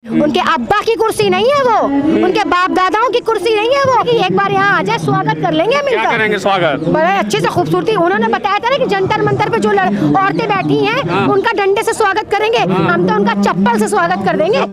उनके अब्बा की कुर्सी नहीं है वो, उनके बाप दादाओं की कुर्सी नहीं है वो कि एक बार यहाँ आ जाए स्वागत कर लेंगे मिलकर। क्या करेंगे स्वागत? बड़े अच्छे से खूबसूरती उन्होंने बताया था ना कि जंतर मंतर पे जो औरतें बैठी हैं उनका डंडे से स्वागत करेंगे, हम तो उनका चप्पल से स्वागत कर देंगे।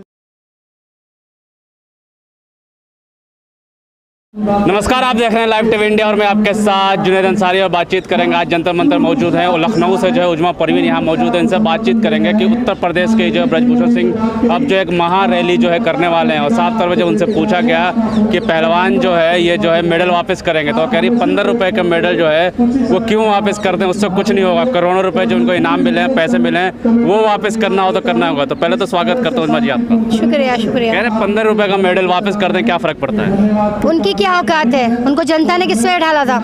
नमस्कार, आप देख रहे हैं लाइव टीवी इंडिया और मैं आपके साथ जुनैद अंसारी और बातचीत करेंगे। आज जंतर मंतर मौजूद है और लखनऊ से जो है उजमा परवीन यहाँ मौजूद है। इनसे बातचीत करेंगे कि उत्तर प्रदेश के जो है ब्रजभूषण सिंह अब जो एक महा रैली जो है करने वाले हैं और साफ तौर पर जब उनसे पूछा गया कि पहलवान जो है ये जो है मेडल वापस करेंगे तो कह रही 15 रुपये का मेडल जो है वो क्यों वापस कर दें, उससे कुछ नहीं होगा। करोड़ों रुपये जो उनको इनाम मिले हैं, पैसे मिले हैं, वो वापस करना हो तो करना होगा। तो पहले तो स्वागत करता हूँ उजमा जी आपका। शुक्रिया शुक्रिया। कह रहे 15 रुपये का मेडल वापस कर दें, क्या फ़र्क पड़ता है? उनकी क्या औकात है? उनको जनता ने किससे ढाला था?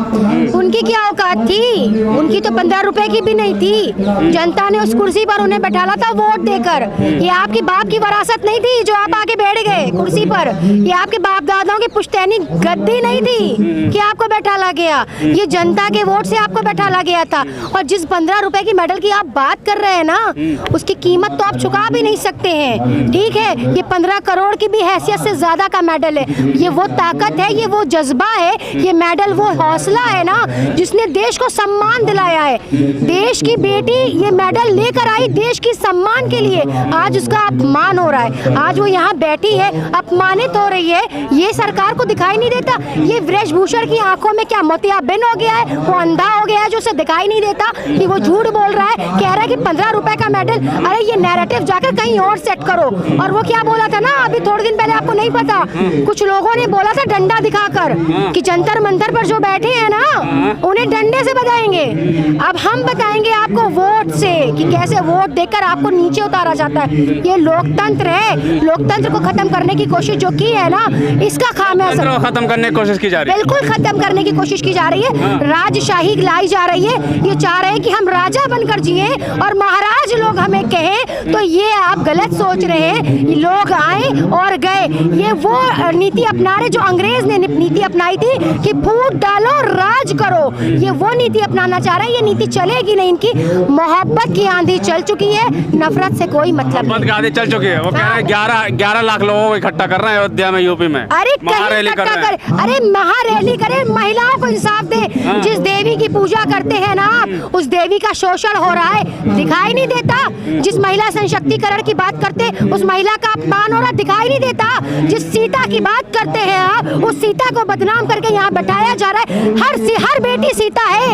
उनकी क्या औकात थी? उनकी तो 15 रुपए की भी नहीं थी। जनता ने उस कुर्सी पर उन्हें बैठाला था वोट देकर। ये आपके बाप की वरासत नहीं थी जो आप आके बैठ गए कुर्सी पर। ये आपके बाप दादाओं की पुश्तैनी गद्दी नहीं थी कि आपको बैठाला गया। ये जनता के वोट से आपको बैठाला गया था। और जिस 15 रुपए की मेडल की आप बात कर रहे हैं ना, उसकी कीमत तो आप चुका भी नहीं सकते हैं। ठीक है, ये 15 करोड़ की भी हैसियत से ज्यादा का मेडल है। ये वो ताकत है, ये वो जज्बा है, ये मेडल वो हौसला है ना जिसने देश को सम्मान दिलाया है। देश की बेटी ये मेडल लेकर आई देश की सम्मान के लिए। आज उसका अपमान हो रहा है, आज वो यहाँ बैठी है अपमानित हो रही है। ये सरकार को दिखाई नहीं देता? ये ब्रजभूषण की आंखों में क्या मोतियाबिंद हो गया है? वो अंधा हो गया है जो उसे दिखाई नहीं देता कि वो झूठ बोल रहा है, कह रहा है कि 15 रुपए का मेडल। अरे ये नैरेटिव जाकर कहीं और सेट करो। और वो क्या बोला था ना अभी थोड़े दिन पहले, आपको नहीं पता? कुछ लोगों ने बोला था डंडा दिखाकर कि जंतर मंतर पर जो बैठे हैं ना उन्हें डंडे से बजाएंगे। अब हम बताएंगे आपको वोट से कि कैसे वोट देकर आपको नीचे उतारा जाता है। ये लोकतंत्र है। लोकतंत्र को खत्म करने की कोशिश जो की है ना, इसका खामियाजा खत्म करने की कोशिश की जा रही है। बिल्कुल खत्म करने की कोशिश की जा रही है। राजशाही लाई जा रही है। ये चाह रहे हैं कि हम राजा बनकर जिए और महाराज लोग हमें कहें। तो ये आप गलत सोच रहे हैं। लोग आए और गए। ये वो नीति अपना रहे जो अंग्रेज ने नीति अपनाई थी कि फूट डालो राज करो। ये वो नीति अपनाना चाह रहे हैं। ये नीति चलेगी नहीं। इनकी मोहब्बत की आंधी चल चुकी है, नफरत से कोई मतलब नहीं। आंधी चल चुकी है। वो कह रहे हैं 11 लाख लोगों को इकट्ठा कर रहे हैं अयोध्या में, यूपी में। अरे महारैली कर रहे हैं। अरे महारैली करे, महिलाओं को इंसाफ दे। जिस देवी की पूजा करते हैं ना आप, उस देवी का शोषण हो रहा है, दिखाई नहीं देता? जिस महिला सशक्तिकरण की बात करते उस महिला का अपमान हो रहा, दिखाई नहीं देता? जिस सीता की बात करते हैं आप, उस सीता को बदनाम करके यहाँ बैठाया जा रहा है। हर बेटी सीता है,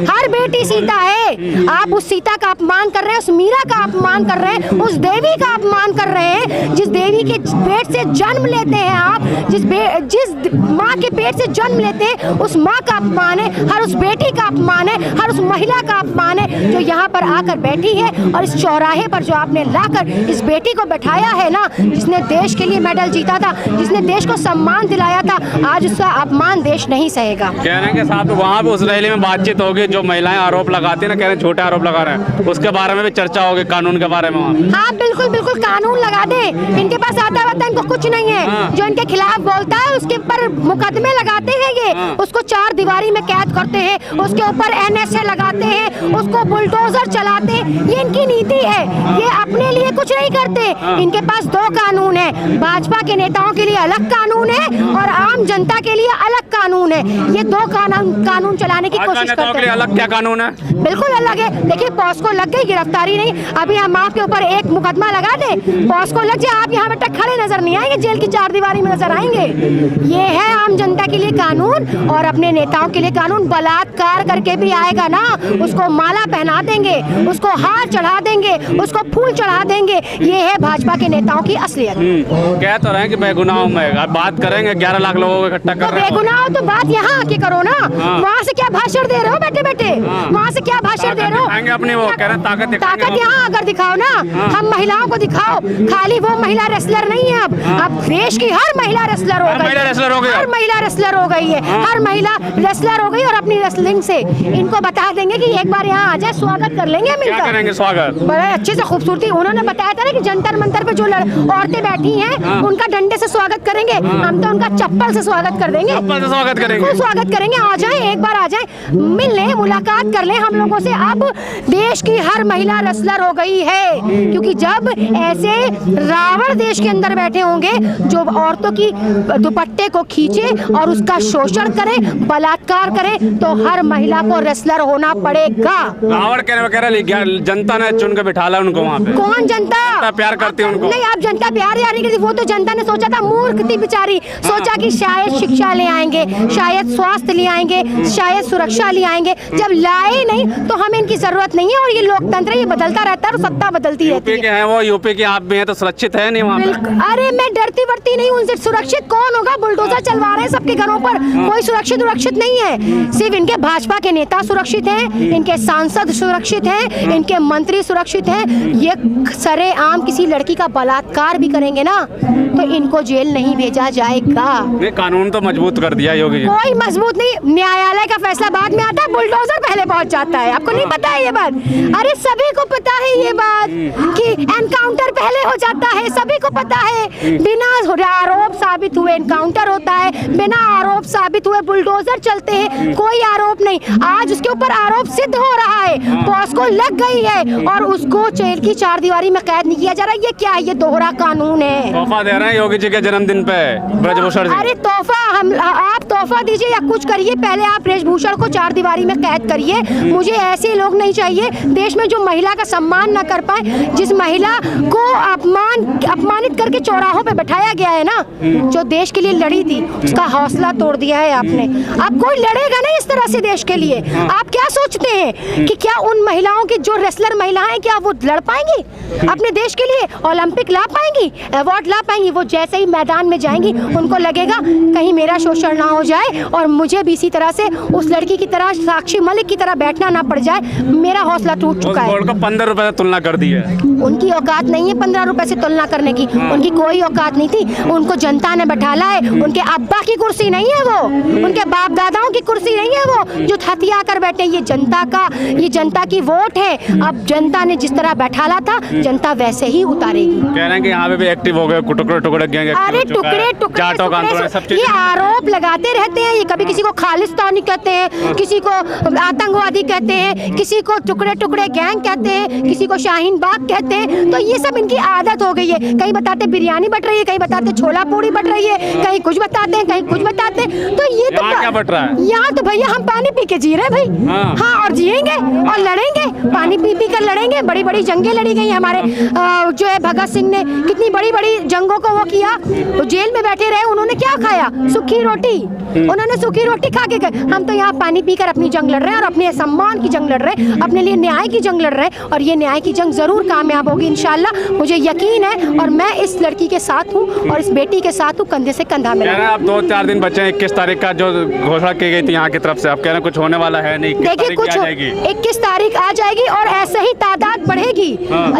हर बेटी सीता है। आप उस सीता का अपमान कर रहे हैं, उस मीरा का अपमान कर रहे हैं, उस देवी का अपमान कर रहे हैं जिस देवी के पेट से जन्म लेते हैं आप। जिस माँ के पेट से जन्म लेते हैं उस माँ का अपमान है, हर उस बेटी का अपमान है, हर उस महिला का अपमान है जो यहाँ पर आकर बैठी है। और इस चौराहे पर जो आपने लाकर इस बेटी को बैठाया है ना, जिसने देश के लिए मेडल जीता था, जिसने देश को सम्मान दिलाया था, आज उसका अपमान देश नहीं सहेगा। कह रहे हैं कि साहब वहाँ पे उस रैली में बातचीत होगी। जो महिलाएं आरोप लगाती है ना, कह रहे हैं झूठे आरोप लगा रहे हैं, उसके बारे में भी चर्चा होगी, कानून के बारे में। हाँ बिल्कुल बिल्कुल, कानून लगा दे। इनके पास आता वाता इनको कुछ नहीं है। जो इनके खिलाफ बोलता है उसके ऊपर मुकदमे लगाते हैं ये, उसको 4 दीवारी में कैद करते हैं, उसके ऊपर NSA लगाते हैं, उसको बुलडोजर चलाते हैं। ये इनकी नीति है। ये अपने लिए कुछ नहीं करते। इनके पास 2 कानून है। भाजपा के नेताओं के लिए अलग कानून है और आम जनता के लिए अलग कानून है। ये 2 कानून चलाने की कोशिश करते हैं। अलग क्या कानून है? बिल्कुल अलग है। देखिए पॉस्को लग गई, गिरफ्तारी नहीं। अभी हम आपके ऊपर एक मुकदमा लगा दे, पॉस्को लग जाए, आप यहाँ बेटा खड़े नजर नहीं आएंगे, जेल की 4 दीवारी में नजर आएंगे। ये है आम जनता के लिए कानून और अपने नेताओं के लिए कानून। बलात्कार करके भी आएगा ना, उसको माला पहना देंगे, उसको हार चढ़ा देंगे, उसको फूल चढ़ा देंगे। ये है भाजपा के नेताओं की असलियत। कह तो रहे हैं कि बेगुनाह में बात करेंगे, 11 लाख लोगों को इकट्ठा कर रहे हैं। बेगुनाह तो बात यहाँ आके करो ना। वहाँ से क्या भाषण दे रहे हो बैठे बैठे? वहाँ से क्या भाषण दे रहे हो? अपनी वो कह रहे हैं ताकत यहाँ अगर दिखाओ ना, हम महिलाओं को दिखाओ। खाली वो महिला रेसलर नहीं है। अब देश की हर महिला रेसलर हो गई, हर महिला रेसलर हो गई है, हर महिला रेसलर हो गई। और अपनी रेसलिंग से इनको बता देंगे कि एक बार यहाँ आ जाए स्वागत कर लेंगे मिलकर। क्या करेंगे स्वागत? बड़े अच्छे से खूबसूरती उन्होंने बताया था ना कि जंतर मंतर पे जो औरतें बैठी नहीं है उनका डंडे से स्वागत करेंगे, हम तो उनका चप्पल से स्वागत कर देंगे। चप्पल से स्वागत करेंगे, स्वागत करेंगे। आ जाए, एक बार आ जाए, मिल लें, मुलाकात कर लें हम लोगों से। अब देश की हर महिला रेसलर हो गई है, क्योंकि जब ऐसे रावण देश के अंदर बैठे होंगे जो औरतों की दुपट्टे को खींचे और उसका शोषण करे, बलात्कार करे, तो हर महिला को रेसलर होना पड़ेगा। रावण जनता ने चुन के बिठाला उनको वहाँ पे। कौन जनता प्यार करती है उनको? नहीं, आप जनता प्यार यार नहीं करती, वो तो जनता ने सोचा था, मूर्ख थी बेचारी, सोचा कि शायद शिक्षा ले आएंगे, शायद स्वास्थ्य ले आएंगे, शायद सुरक्षा ले आएंगे। जब लाए नहीं तो हमें इनकी जरूरत नहीं है। और ये लोकतंत्र ये बदलता रहता है और सत्ता बदलती रहती है। यूपी के हैं वो, यूपी के आप भी हैं तो सुरक्षित है नहीं वहाँ पे? अरे मैं डरती वरती नहीं, उनसे सुरक्षित कौन होगा? बुलडोजर चलवा रहे हैं सबके घरों पर, कोई सुरक्षित नहीं है। सिर्फ इनके भाजपा के नेता सुरक्षित हैं, इनके सांसद सुरक्षित हैं, इनके मंत्री सुरक्षित हैं। ये सरेआम किसी लड़की का बलात्कार भी करेंगे ना तो इनको जेल नहीं भेजा जाएगा। नहीं, कानून तो मजबूत कर दिया योगी जी। कोई मजबूत नहीं, न्यायालय का फैसला बाद में आता है, बुलडोजर पहले पहुंच जाता है। आपको नहीं पता है ये बात? अरे सभी को पता है ये बात कि एनकाउंटर पहले हो जाता है, सभी को पता है। बिना आरोप साबित हुए एनकाउंटर होता है, बिना आरोप साबित हुए बुलडोजर चलते हैं, कोई आरोप नहीं। आज उसके ऊपर आरोप सिद्ध हो रहा है, बॉस को लग गई है और उसको जेल की चार दीवारी में कैद नहीं किया जा रहा। ये क्या है? ये दोहरा कानून है। तोहफा दे रहे हैं योगी जी के जन्मदिन पे ब्रजभूषण जी। अरे तोहफा, आप तोहफा दीजिए या कुछ करिए, पहले आप ब्रजभूषण को चार दीवारी में कैद करिए। मुझे ऐसे लोग नहीं चाहिए देश में जो महिला का सम्मान न कर पाए, जिस महिला को अपमानित करके चौराहों पे बैठाया गया है ना, जो देश के लिए लड़ी थी, उसका हौसला तोड़ दिया है आपने। अब कोई लड़ेगा नहीं इस तरह से देश के लिए। आप क्या सोचते हैं कि क्या उन महिलाओं की जो रेसलर महिलाएं, क्या वो लड़ पाएंगी अपने देश के लिए? ओलंपिक ला पाएंगी, अवार्ड ला पाएंगी? वो जैसे ही मैदान में जाएंगी उनको लगेगा कहीं मेरा शोषण ना हो जाए और मुझे भी इसी तरह से उस लड़की की तरह, साक्षी मलिक की तरह बैठना ना पड़ जाए। मेरा हौसला टूट चुका है। 15 रुपए से तुलना कर दी है। उनकी औकात नहीं है 15 रुपए से तुलना करने की, उनकी कोई औकात नहीं थी। उनको जनता ने बैठाला है, उनके अब्बा की कुर्सी नहीं है वो, उनके बाप दादाओं की कुर्सी नहीं है वो जो हथिया कर बैठे। ये जनता की वोट है। अब जनता ने जिस तरह बैठाला था, जनता वैसे ही उतारेगी। कह रहे हैं कि यहाँ पे भी एक्टिव हो गए, टुकड़े गैंग। अरे टुकड़े ये आरोप लगाते रहते हैं। ये कभी किसी को खालिस्तानी कहते हैं, किसी को आतंकवादी कहते हैं, किसी को टुकड़े गैंग कहते हैं, किसी को शाहीन बाग कहते हैं। तो ये सब इनकी आदत हो गई है। कहीं बताते बिरयानी बट रही है, कहीं बताते छोला पूड़ी बट रही है, कहीं कुछ बताते हैं, कहीं कुछ बताते हैं। तो ये तो क्या बट रहा है? यहाँ तो भैया हम पानी पी के जी रहे भाई। हाँ, और जिएंगे और लड़ेंगे, पानी पी कर लड़ेंगे। बड़ी बड़ी जंगें लड़ी गई हमारे। जो है भगत सिंह ने कितनी बड़ी बड़ी जंगों को वो किया। वो जेल में बैठे रहे, उन्होंने क्या खाया? सूखी रोटी। उन्होंने सूखी रोटी खा के गए। हम तो यहाँ पानी पीकर अपनी जंग लड़ रहे हैं और अपने सम्मान की जंग लड़ रहे हैं, अपने लिए न्याय की जंग लड़ रहे हैं। और ये न्याय की जंग जरूर कामयाब होगी इंशाल्लाह, मुझे यकीन है। और मैं इस लड़की के साथ हूँ और इस बेटी के साथ हूँ, कंधे से कंधा मिला। आप 2-4 दिन बचे हैं, 21 तारीख का जो घोषणा की गई थी यहाँ की तरफ से, आप कह रहे हैं कुछ होने वाला है नहीं? देखिए, कुछ 21 तारीख आ जाएगी और ऐसे ही तादाद बढ़ेगी।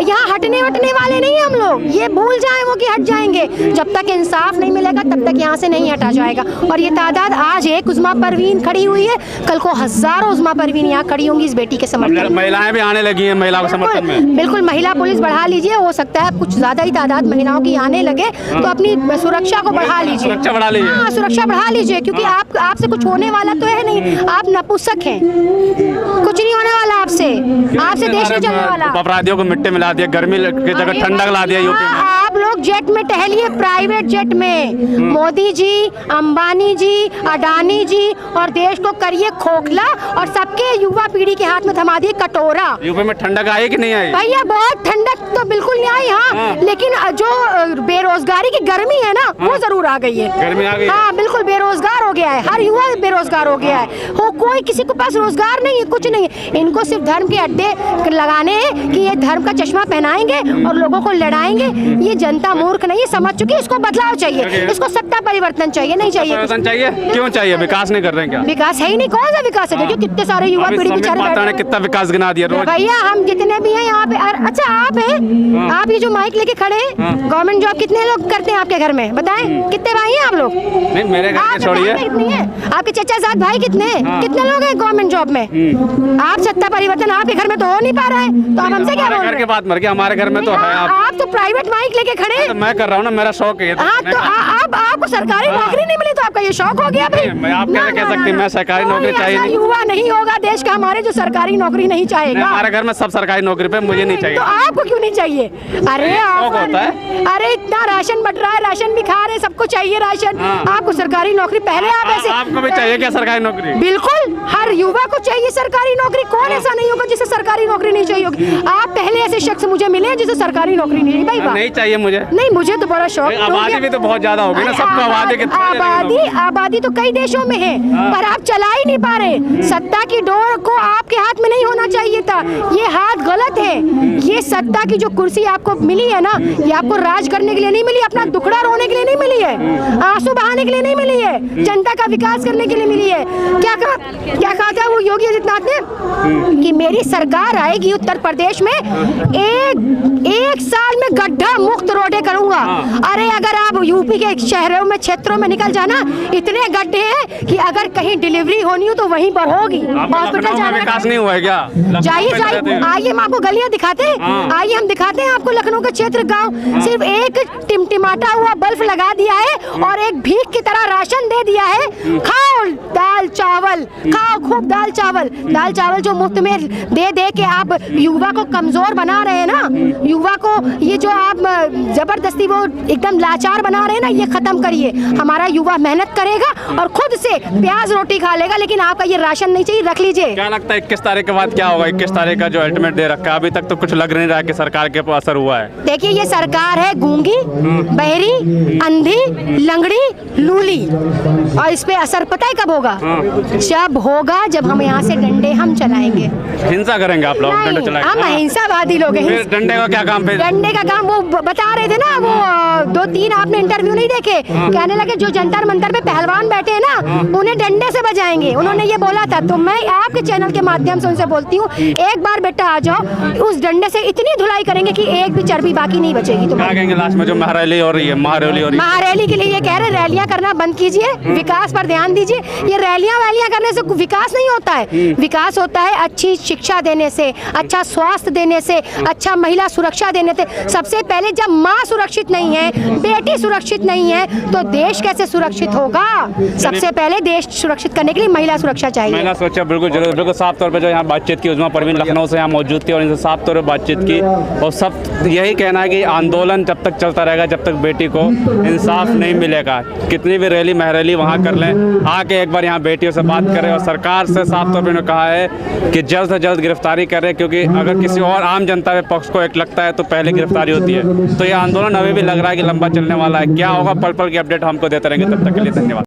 यहाँ हटने वाले नहीं हम लोग। ये भूल जाए वो कि हट जाएंगे। जब तक इंसाफ नहीं मिलेगा तब तक यहाँ से नहीं हटा जाएगा। और ये तादाद आज एक उज़्मा परवीन खड़ी हुई है, कल को हजारों उज़्मा परवीन यहाँ खड़ी होंगी इस बेटी के समर्थन। महिलाएं भी आने लगी हैं महिला के समर्थन में। बिल्कुल, महिला पुलिस बढ़ा लीजिए। हो सकता है कुछ ज्यादा ही तादाद महिलाओं की आने लगे तो अपनी सुरक्षा को बढ़ा लीजिए। सुरक्षा बढ़ा लीजिए। हाँ, सुरक्षा बढ़ा लीजिए, क्योंकि आपसे कुछ होने वाला तो है नहीं। आप नपुंसक हैं, कुछ नहीं होने वाला आपसे देश नहीं चलने वाला। अपराधियों को मिट्टी मिला दिया, गर्मी की जगह ठंडक ला दिया यूपी में। आप लोग जेट में टहलिए, प्राइवेट जेट में। मोदी जी, अंबानी जी, अडानी जी, और देश को करिए खोखला और सबके युवा पीढ़ी के हाथ में थमा दिए कटोरा। यूपी में ठंडक आई कि नहीं आई? भैया बहुत ठंडक तो बिल्कुल नहीं आई। हाँ, लेकिन जो बेरोजगारी की गर्मी है ना, वो जरूर आ गई है। गर्मी आ गई। हाँ, बिल्कुल बेरोजगार हो गया है, हर युवा बेरोजगार हो गया है। कोई किसी के पास रोजगार नहीं है, कुछ नहीं है। इनको सिर्फ धर्म के अड्डे लगाने हैं कि ये धर्म का चश्मा पहनाएंगे और लोगों को लड़ाएंगे। ये जनता मूर्ख नहीं है, समझ चुकी है। इसको बदलाव चाहिए, इसको सत्ता परिवर्तन चाहिए। नहीं चाहिए परिवर्तन चाहिए? क्यों चाहिए? विकास नहीं कर रहे हैं क्या? विकास है ही नहीं। कौन सा विकास है? देखिए कितने सारे युवा पीढ़ी बेचारे कितना विकास गिना दिया रोज। भैया हम जितने भी हैं यहाँ पे। अच्छा आप हैं, आप ये जो माइक लेके खड़े हैं, गवर्नमेंट जॉब कितने लोग करते हैं आपके घर में? बताएं, कितने भाई हैं आप लोग? नहीं, मेरे घर में छोड़िए। आपके चचा साथ भाई कितने लोग हैं गवर्नमेंट जॉब में? आप सत्ता परिवर्तन आपके घर में तो हो नहीं पा रहा है, तो आप हमसे क्या बोल रहे हैं? घर के बात मर गया, हमारे घर में तो है। आप तो प्राइवेट माइक लेके खड़े करे। तो मैं कर रहा हूँ ना, मेरा शौक है। हाँ तो आप आपको सरकारी नौकरी नहीं मिली तो आपका ये शौक हो गया भाई। मैं आप कैसे कह सकती मैं सरकारी नौकरी चाहिए नहीं। युवा नहीं होगा देश का हमारे जो सरकारी नौकरी नहीं चाहेगा। हमारे घर में सब सरकारी नौकरी पे, मुझे नहीं चाहिए। तो आपको क्यों नहीं चाहिए? अरे शौक होता है। अरे इतना राशन बट रहा है, राशन भी खा रहे, सबको चाहिए राशन। आपको सरकारी नौकरी पहले आप ऐसे। आपको भी चाहिए क्या सरकारी नौकरी? बिल्कुल, हर युवा को चाहिए सरकारी नौकरी। कौन ऐसा नहीं होगा जिसे सरकारी नौकरी नहीं चाहिए होगी? आप पहले ऐसे शख्स मुझे मिले जिसे सरकारी नौकरी नहीं चाहिए। भाई नहीं चाहिए मुझे। नहीं, मुझे तो बड़ा शौक। आबादी भी तो बहुत ज्यादा होगी ना, सबको आबादी तो कई देशों में है, पर आप चला ही नहीं पा रहे। सत्ता की डोर को आपके हाथ में नहीं होना चाहिए था, ये हाथ गलत है। ये सत्ता की जो कुर्सी आपको मिली है ना, ये आपको राज करने के लिए नहीं मिली, अपना दुखड़ा रोने के लिए नहीं मिली है, आंसू बहाने के लिए नहीं मिली है, जनता का विकास करने के लिए मिली है। क्या कहा था वो योगी आदित्यनाथ ने कि मेरी सरकार आएगी उत्तर प्रदेश में, एक साल में गड्ढा मुक्त रोडें करूंगा। अरे अगर आप यूपी के शहरों में, क्षेत्रों में निकल जाना, इतने गड्ढे हैं कि अगर कहीं डिलीवरी होनी हो तो वहीं पर होगी। हॉस्पिटल जाना, विकास नहीं हुआ है क्या? जाइए आइए, हम आपको गलियां दिखाते हैं। आइए हम दिखाते हैं आपको लखनऊ का क्षेत्र, गांव। सिर्फ एक टिमटिमाता हुआ बल्ब लगा दिया है और एक भीख की तरह राशन दे दिया है। खाओ दाल चावल, खाओ खूब दाल चावल जो मुफ्त में दे दे के आप युवा को कमजोर बना रहे हैं ना, युवा को ये जो आप जबरदस्ती वो एकदम लाचार बना रहे हैं ना, ये खत्म करिए। हमारा युवा मेहनत करेगा और खुद से प्याज रोटी खा लेगा, लेकिन आपका ये राशन नहीं चाहिए, रख लीजिए। क्या लगता है 21 तारीख के बाद क्या होगा? 21 तारीख का जो अल्टीमेट दे रखा है, अभी तक तो कुछ लग नहीं रहा कि सरकार के असर हुआ है। देखिए, ये सरकार है गूंगी, बहरी, अंधी, लंगड़ी, लूली, और इस पे असर पता है कब होगा? जब होगा जब हम यहाँ से डंडे हम चलाएंगे। हिंसा करेंगे आप लोग? डंडे चलाएंगे? हम अहिंसावादी लोग हैं। डंडे का क्या काम? डंडे का काम वो बता रहे थे ना, वो 2-3 आपने इंटरव्यू नहीं देखे? कहने लगे जो जंतर मंतर पे पहलवान बैठे हैं ना, उन्हें डंडे से बजाएंगे, उन्होंने ये बोला था। तो मैं आपके चैनल के माध्यम से उनसे बोलती हूँ, एक बार बेटा आ जाओ, उस डंडे से इतनी धुलाई करेंगे कि एक भी चर्बी बाकी नहीं बचेगी। तो क्या कहेंगे लास्ट में जो महारैली हो रही है? महारैली के लिए ये कह रहे रैलियां करना बंद कीजिए, विकास पर ध्यान दीजिए। ये रैलियां वैलियां करने से विकास नहीं होता है। विकास होता है अच्छी शिक्षा देने से, अच्छा स्वास्थ्य देने से, अच्छा महिला सुरक्षा देने से। सबसे पहले जब माँ सुरक्षित नहीं है, बेटी सुरक्षित नहीं है, तो देश कैसे सुरक्षित होगा? सबसे पहले देश सुरक्षित करने के लिए महिला सुरक्षा चाहिए। महिला सुरक्षा बिल्कुल जरूर। बिल्कुल साफ तौर पे जो यहाँ बातचीत की, उजमा परवीन लखनऊ से यहाँ मौजूद थी और इनसे साफ तौर पे बातचीत की, और सब यही कहना है कि आंदोलन जब तक चलता रहेगा, जब तक बेटी को इंसाफ नहीं मिलेगा। कितनी भी रैली महरैली वहाँ कर लें, आके एक बार यहाँ बेटियों से बात करें, और सरकार से साफ तौर पे उन्होंने कहा है कि जल्द से जल्द गिरफ्तारी करें, क्योंकि अगर किसी और आम जनता के पक्ष को एक लगता है तो पहले गिरफ्तारी होती है। तो ये आंदोलन अभी भी लग रहा है कि लंबा चलने वाला है। क्या होगा, पल पल की अपडेट हमको देते रहेंगे। तब तक के लिए धन्यवाद।